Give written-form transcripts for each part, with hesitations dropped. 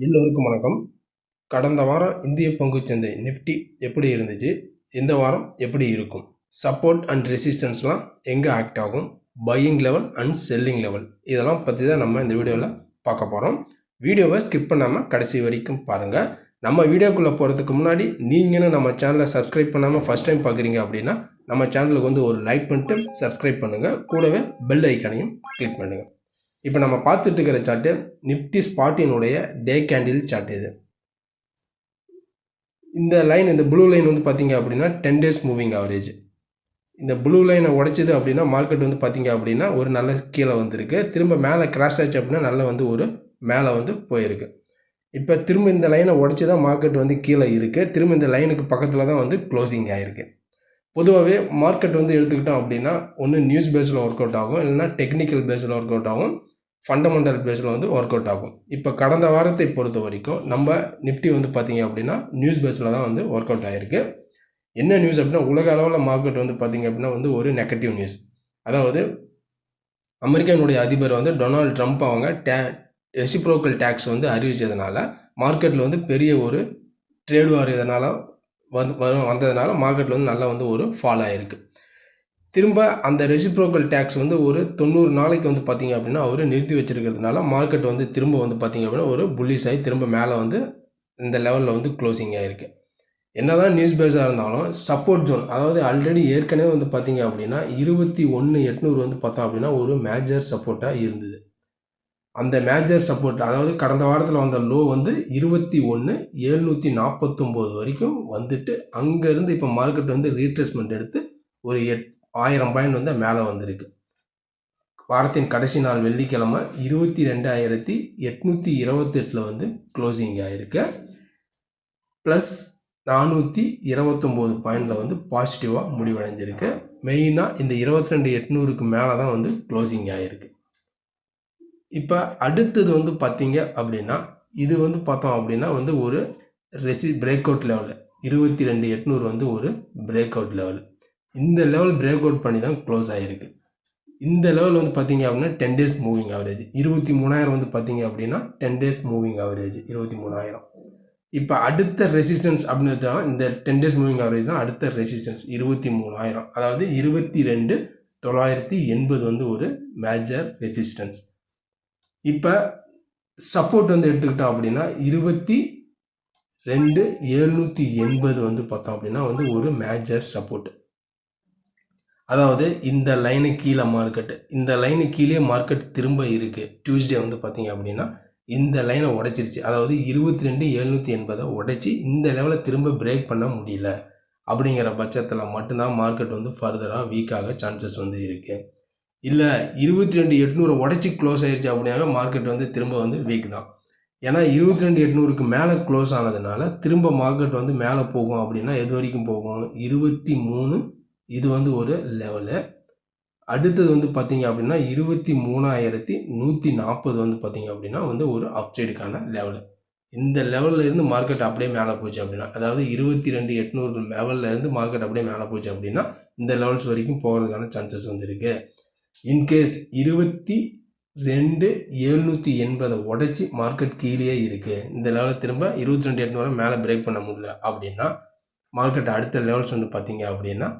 எல்லோருக்கும் வணக்கம். கடந்த வாரம் இந்திய பங்குச்சந்தை நிஃப்டி எப்படி இருந்துச்சு, இந்த வாரம் எப்படி இருக்கும், சப்போர்ட் அண்ட் ரெசிஸ்டன்ஸ்லாம் எங்கே ஆக்ட் ஆகும், buying level and selling level, இதெல்லாம் பற்றி தான் நம்ம இந்த வீடியோவில் பார்க்க போகிறோம். வீடியோவை ஸ்கிப் பண்ணாமல் கடைசி வரைக்கும் பாருங்கள். நம்ம வீடியோக்குள்ளே போகிறதுக்கு முன்னாடி நீங்களும் நம்ம சேனலை சப்ஸ்கிரைப் பண்ணாமல் ஃபஸ்ட் டைம் பார்க்குறீங்க அப்படின்னா நம்ம சேனலுக்கு வந்து ஒரு லைக் பண்ணிட்டு சப்ஸ்கிரைப் பண்ணுங்கள். கூடவே பெல் ஐக்கானையும் கிளிக் பண்ணுங்கள். இப்போ நம்ம பார்த்துட்டு இருக்கிற சார்ட்டு நிஃப்டி ஸ்பாட்டினுடைய டே கேண்டில் சார்ட். இது இந்த லைன், இந்த ப்ளூ லைன் வந்து பார்த்திங்க அப்படின்னா 10 days மூவிங் ஆவரேஜ். இந்த ப்ளூ லைனை உடைச்சிது அப்படின்னா மார்க்கெட் வந்து பார்த்திங்க அப்படின்னா ஒரு நல்ல கீழே வந்துருக்கு. திரும்ப மேலே கிராஷ் ஆச்சு அப்படின்னா நல்ல வந்து ஒரு மேலே வந்து போயிருக்கு. இப்போ திரும்ப இந்த லைனை உடச்சி தான் மார்க்கெட் வந்து கீழே இருக்குது. திரும்ப இந்த லைனுக்கு பக்கத்தில் தான் வந்து க்ளோசிங் ஆகிருக்கு. பொதுவாகவே மார்க்கெட் வந்து எடுத்துக்கிட்டோம் அப்படின்னா ஒன்று நியூஸ் பேஸில் ஒர்க் அவுட் ஆகும், இல்லைன்னா டெக்னிக்கல் பேஸில் ஒர்க் அவுட் ஆகும், ஃபண்டமெண்டல் பேஸில் வந்து ஒர்க் அவுட் ஆகும். இப்போ கடந்த வாரத்தை பொறுத்த வரைக்கும் நம்ம நிஃப்டி வந்து பார்த்திங்க அப்படின்னா நியூஸ் பேஸில் தான் வந்து ஒர்க் அவுட் ஆகிருக்கு. என்ன நியூஸ் அப்படின்னா உலக அளவில் மார்க்கெட் வந்து பார்த்திங்க அப்படின்னா வந்து ஒரு நெகட்டிவ் நியூஸ். அதாவது அமெரிக்காவுடைய அதிபர் வந்து டொனால்டு ட்ரம்ப் அவங்க ரெசிப்ரோக்கல் டேக்ஸ் வந்து அறிவித்ததுனால மார்க்கெட்டில் வந்து பெரிய ஒரு ட்ரேட் வார் இதனால் வந்ததுனால மார்க்கெட்டில் வந்து நல்லா வந்து ஒரு ஃபால் ஆகிருக்கு. திரும்ப அந்த ரெசிப்ரோக்கல் டேக்ஸ் வந்து ஒரு 90 நாளைக்கு வந்து பார்த்திங்க அப்படின்னா அவர் நிறுத்தி வச்சுருக்கிறதுனால மார்க்கெட் வந்து திரும்ப வந்து பார்த்திங்க அப்படின்னா ஒரு புல்லிஷ் ஆகி திரும்ப மேலே வந்து இந்த லெவலில் வந்து க்ளோசிங் ஆகிருக்கு. என்ன தான் நியூஸ் பேஸாக இருந்தாலும் சப்போர்ட் ஜோன், அதாவது ஆல்ரெடி ஏற்கனவே வந்து பார்த்திங்க அப்படின்னா 21,800 வந்து பார்த்தோம் அப்படின்னா ஒரு மேஜர் சப்போர்ட்டாக இருந்தது. அந்த மேஜர் சப்போர்ட், அதாவது கடந்த வாரத்தில் வந்த லோ வந்து 21,749 வரைக்கும் வந்துட்டு அங்கேருந்து இப்போ மார்க்கெட் வந்து ரீட்ரேஸ்மெண்ட் எடுத்து ஒரு 1000 பாயிண்ட் வந்து மேலே வந்திருக்கு. வாரத்தின் கடைசி நாள் வெள்ளிக்கிழமை 22,828 வந்து க்ளோசிங் ஆகிருக்கு. ப்ளஸ் 429 பாயிண்டில் வந்து பாசிட்டிவாக முடிவடைஞ்சிருக்கு. மெயினாக இந்த 22,800க்கு மேலே தான் வந்து க்ளோசிங் ஆகிருக்கு. இப்போ அடுத்தது வந்து பார்த்திங்க அப்படின்னா இது வந்து பார்த்தோம் அப்படின்னா வந்து ஒரு பிரேக் அவுட் லெவலு 22,800 வந்து ஒரு பிரேக் அவுட் லெவலு. இந்த லெவல் பிரேக் அவுட் பண்ணி தான் க்ளோஸ் ஆகிருக்கு. இந்த லெவல் வந்து பார்த்திங்க அப்படின்னா 10 days மூவிங் ஆவரேஜ் 23,000 வந்து பார்த்திங்க அப்படின்னா 10 days மூவிங் ஆவரேஜ் 23,000. இப்போ அடுத்த ரெசிஸ்டன்ஸ் அப்படின்னு இந்த 10 days மூவிங் ஆவரேஜ் தான் அடுத்த ரெசிஸ்டன்ஸ் 23,000, அதாவது 22,980 வந்து ஒரு மேஜர் ரெசிஸ்டன்ஸ். இப்போ சப்போர்ட் வந்து எடுத்துக்கிட்டோம் அப்படின்னா 22,780 வந்து பார்த்தோம் அப்படின்னா வந்து ஒரு மேஜர் சப்போர்ட். அதாவது இந்த லைனு கீழே மார்க்கெட்டு, இந்த லைனு கீழே மார்க்கெட் திரும்ப இருக்குது. டியூஸ்டே வந்து பார்த்திங்க அப்படின்னா இந்த லைனை உடைச்சிருச்சு. அதாவது 22,780 உடைச்சி இந்த லெவலில் திரும்ப பிரேக் பண்ண முடியல. அப்படிங்கிற பட்சத்தில் மட்டும்தான் மார்க்கெட் வந்து ஃபர்தராக வீக்காக சான்சஸ் வந்து இருக்குது. இல்லை 22,800 உடைச்சி க்ளோஸ் ஆயிடுச்சு அப்படின்னாக்க மார்க்கெட் வந்து திரும்ப வந்து வீக் தான். ஏன்னா 22,800க்கு மேலே க்ளோஸ் ஆனதுனால திரும்ப மார்க்கெட் வந்து மேலே போகும். அப்படின்னா எது வரைக்கும் போகும், 23 இது வந்து ஒரு லெவலு. அடுத்தது வந்து பார்த்திங்க அப்படின்னா 23,140 வந்து பார்த்திங்க அப்படின்னா வந்து ஒரு அப்சைடுக்கான லெவலு. இந்த லெவலில் இருந்து மார்க்கெட் அப்படியே மேலே போச்சு அப்படின்னா, அதாவது 22,800 லெவலில் இருந்து மார்க்கெட் அப்படியே மேலே போச்சு அப்படின்னா இந்த லெவல்ஸ் வரைக்கும் போகிறதுக்கான சான்சஸ் வந்து இருக்குது. இன்கேஸ் 22,780 உடைச்சி மார்க்கெட் கீழே இருக்குது, இந்த லெவலில் திரும்ப 22,800 மேலே பிரேக் பண்ண முடியல அப்படின்னா மார்க்கெட் அடுத்த லெவல்ஸ் வந்து பார்த்திங்க அப்படின்னா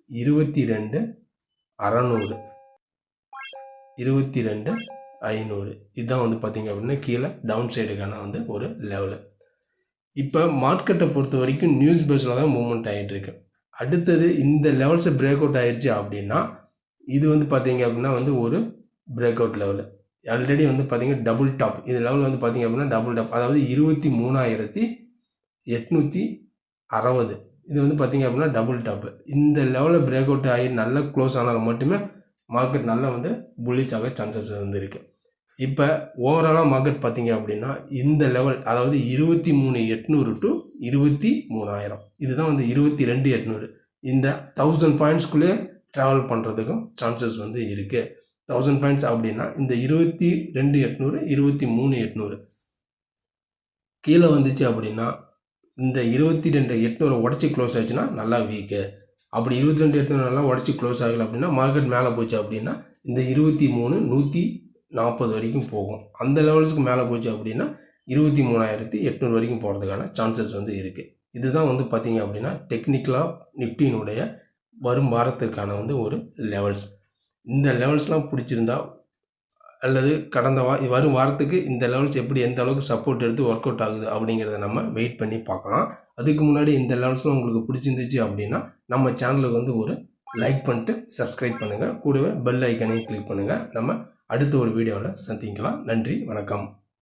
22,600 22,500 இதுதான் வந்து பார்த்திங்க அப்படின்னா கீழே டவுன் சைடுக்கான வந்து ஒரு லெவலு. இப்போ மார்க்கெட்டை பொறுத்த வரைக்கும் நியூஸ் பேஸில் தான் மூவ்மெண்ட் ஆகிட்டு இருக்கு. அடுத்தது இந்த லெவல்ஸை பிரேக் அவுட் ஆயிடுச்சு அப்படின்னா இது வந்து பார்த்திங்க அப்படின்னா வந்து ஒரு பிரேக் அவுட் லெவலு. ஆல்ரெடி வந்து பார்த்திங்க டபுள் டாப், இது லெவல் வந்து பார்த்திங்க அப்படின்னா டபுள் டாப், அதாவது 23,860 இது வந்து பார்த்திங்க அப்படின்னா டபுள் டாப்பு. இந்த லெவலில் பிரேக் அவுட் ஆகி நல்லா க்ளோஸ் ஆனாலும் மட்டுமே மார்க்கெட் நல்லா வந்து புல்லிஷாக சான்சஸ் வந்து இருக்குது. இப்போ ஓவராலாக மார்க்கெட் பார்த்திங்க அப்படின்னா இந்த லெவல், அதாவது 23,800 டு 23,000, இதுதான் வந்து 22,800, இந்த 1000 பாயிண்ட்ஸ்குள்ளே ட்ராவல் பண்ணுறதுக்கும் சான்சஸ் வந்து இருக்குது. 1000 பாயிண்ட்ஸ் அப்படின்னா இந்த 22,800 23,800 கீழே வந்துச்சு அப்படின்னா இந்த 22,800 உடச்சி க்ளோஸ் ஆச்சுன்னா நல்லா வீக்கு. அப்படி 22,800 நல்லா உடச்சி க்ளோஸ் ஆகலை அப்படின்னா மார்க்கெட் மேலே போச்சு அப்படின்னா இந்த 23,140 வரைக்கும் போகும். அந்த லெவல்ஸுக்கு மேலே போச்சு அப்படின்னா 23,800 வரைக்கும் போகிறதுக்கான சான்சஸ் வந்து இருக்குது. இதுதான் வந்து பார்த்திங்க அப்படின்னா டெக்னிக்கலாக நிஃப்டியினுடைய வரும் வாரத்திற்கான வந்து ஒரு லெவல்ஸ். இந்த லெவல்ஸ்லாம் பிடிச்சிருந்தா அல்லது வரும் வாரத்துக்கு இந்த லெவல்ஸ் எப்படி எந்த அளவுக்கு சப்போர்ட் எடுத்து ஒர்க் அவுட் ஆகுது அப்படிங்கிறத நம்ம வெயிட் பண்ணி பார்க்கலாம். அதுக்கு முன்னாடி இந்த லெவல்ஸ்லாம் உங்களுக்கு பிடிச்சிருந்துச்சு அப்படின்னா நம்ம சேனலுக்கு வந்து ஒரு லைக் பண்ணிட்டு சப்ஸ்கிரைப் பண்ணுங்கள். கூடவே பெல் ஐக்கனையும் கிளிக் பண்ணுங்கள். நம்ம அடுத்த ஒரு வீடியோவில் சந்திக்கலாம். நன்றி, வணக்கம்.